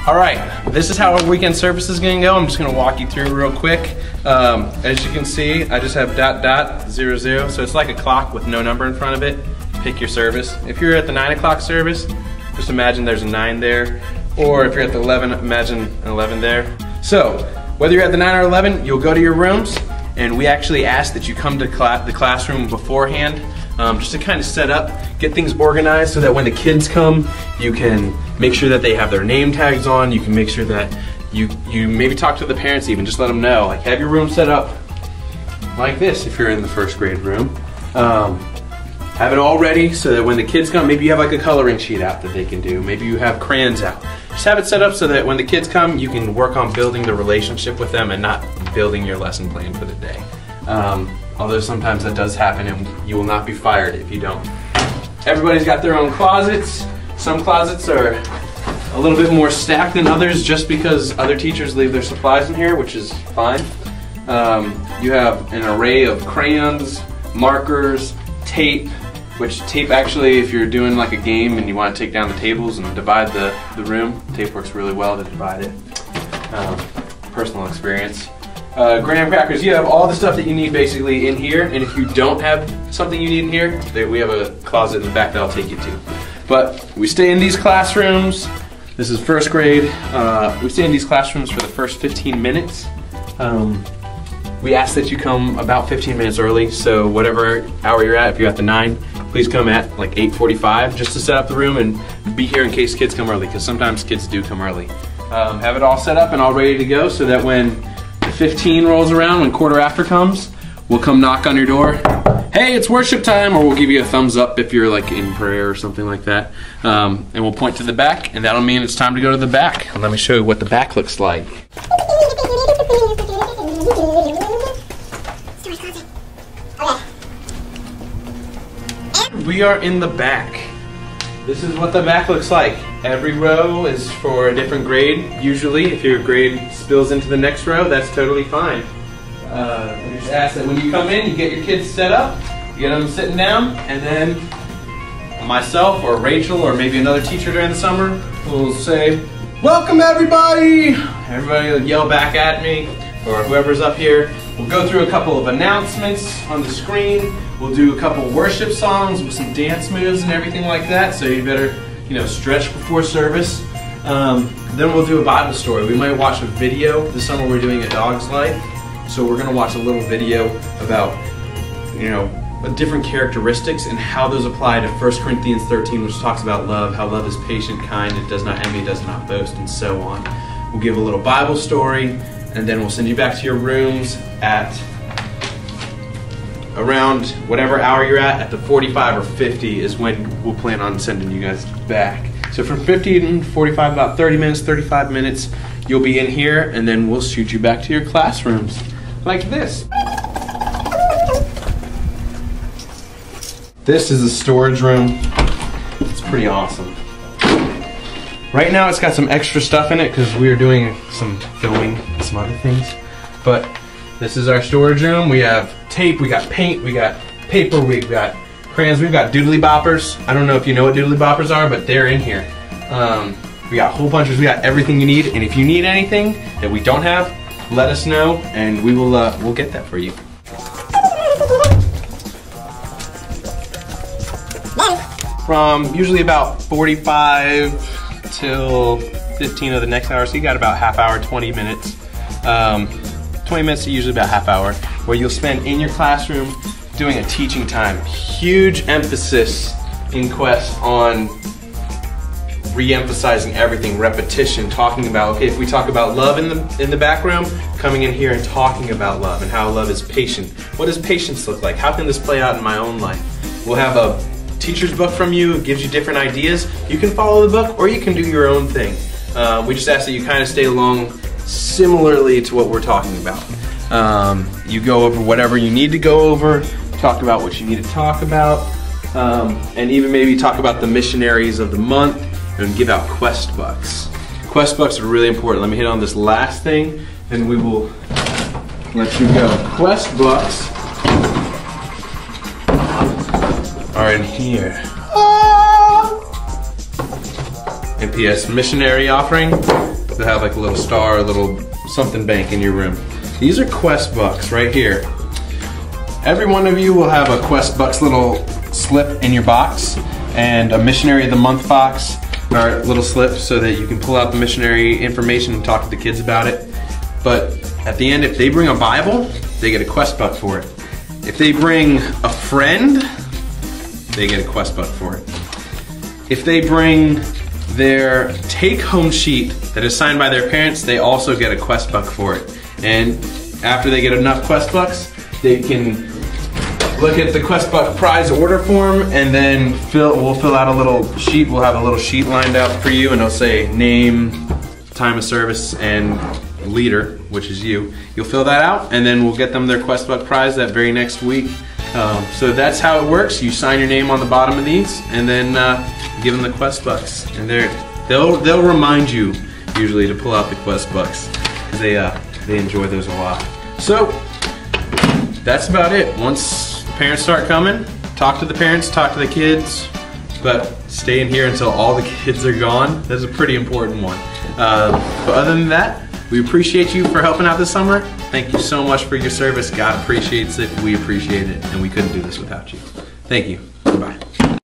All right, this is how our weekend service is gonna go. I'm just gonna walk you through real quick. As you can see, I just have .00, so it's like a clock with no number in front of it. Pick your service. If you're at the 9 o'clock service, just imagine there's a 9 there. Or if you're at the 11, imagine an 11 there. So, whether you're at the 9 or 11, you'll go to your rooms, and we actually ask that you come to the classroom beforehand, just to kind of set up, get things organized so that when the kids come, you can make sure that they have their name tags on. You can make sure that you maybe talk to the parents even, just let them know, like have your room set up like this if you're in the first grade room. Have it all ready so that when the kids come, maybe you have like a coloring sheet out that they can do. Maybe you have crayons out. Just have it set up so that when the kids come, you can work on building the relationship with them and not building your lesson plan for the day. Although sometimes that does happen and you will not be fired if you don't. Everybody's got their own closets. Some closets are a little bit more stacked than others just because other teachers leave their supplies in here, which is fine. You have an array of crayons, markers, tape, which tape actually, if you're doing like a game and you want to take down the tables and divide the room, tape works really well to divide it. Personal experience. Graham crackers, you have all the stuff that you need basically in here, and if you don't have something you need in here, we have a closet in the back that I'll take you to. But we stay in these classrooms. This is first grade. We stay in these classrooms for the first 15 minutes. We ask that you come about 15 minutes early, so whatever hour you're at, if you're at the 9, please come at like 8:45 just to set up the room and be here in case kids come early, because sometimes kids do come early. Have it all set up and all ready to go so that when 15 rolls around, when quarter after comes, we'll come knock on your door. Hey, it's worship time, or we'll give you a thumbs up if you're like in prayer or something like that. And we'll point to the back, and that'll mean it's time to go to the back. And let me show you what the back looks like. We are in the back. This is what the back looks like. Every row is for a different grade. Usually, if your grade spills into the next row, that's totally fine. We just ask that when you come in, you get your kids set up, you get them sitting down, and then myself or Rachel or maybe another teacher during the summer will say, "Welcome everybody!" Everybody will yell back at me, or whoever's up here. We'll go through a couple of announcements on the screen. We'll do a couple worship songs with some dance moves and everything like that, so you better, stretch before service. Then we'll do a Bible story. We might watch a video. This summer we're doing A Dog's Life, so we're gonna watch a little video about, different characteristics and how those apply to 1 Corinthians 13, which talks about love, how love is patient, kind, it does not envy, does not boast, and so on. We'll give a little Bible story, and then we'll send you back to your rooms at around whatever hour you're at the 45 or 50 is when we'll plan on sending you guys back. So from 50 to 45, about 30 minutes, 35 minutes, you'll be in here, and then we'll shoot you back to your classrooms like this. This is a storage room. It's pretty awesome. Right now it's got some extra stuff in it because we are doing some filming and some other things. But this is our storage room. We have tape, we got paint, we got paper, we got crayons, we've got doodly boppers. I don't know if you know what doodly boppers are, but they're in here. We got hole punchers, we got everything you need, and if you need anything that we don't have, let us know and we will we'll get that for you. From usually about 45 till 15 of the next hour, so you got about half hour, 20 minutes. 20 minutes to usually about half hour, where you'll spend in your classroom doing a teaching time. Huge emphasis in Quest on re-emphasizing everything, repetition, talking about, okay, if we talk about love in the back room, coming in here and talking about love and how love is patient. What does patience look like? How can this play out in my own life? We'll have a teacher's book from you. It gives you different ideas. You can follow the book or you can do your own thing. We just ask that you kind of stay along similarly to what we're talking about. You go over whatever you need to go over, talk about what you need to talk about, and even maybe talk about the missionaries of the month and give out Quest Bucks. Quest Bucks are really important. Let me hit on this last thing and we will let you go. Quest Bucks are in here. And P.S. missionary offering. to have like a little star, a little something bank in your room. These are Quest Bucks right here. Every one of you will have a Quest Bucks little slip in your box and a Missionary of the Month box, or little slip, so that you can pull out the missionary information and talk to the kids about it. But at the end, if they bring a Bible, they get a Quest Buck for it. If they bring a friend, they get a Quest Buck for it. If they bring their take-home sheet that is signed by their parents, they also get a Quest Buck for it. And after they get enough Quest Bucks, they can look at the Quest Buck prize order form, and then we'll fill out a little sheet. We'll have a little sheet lined out for you, and it'll say name, time of service, and leader, which is you. You'll fill that out, and then we'll get them their Quest Buck prize that very next week. So that's how it works. You sign your name on the bottom of these, and then give them the Quest Bucks, and they'll remind you usually to pull out the Quest Bucks, because they enjoy those a lot. So that's about it. Once parents start coming, talk to the parents, talk to the kids, but stay in here until all the kids are gone. That's a pretty important one. But other than that, we appreciate you for helping out this summer. Thank you so much for your service. God appreciates it, we appreciate it, and we couldn't do this without you. Thank you. Goodbye.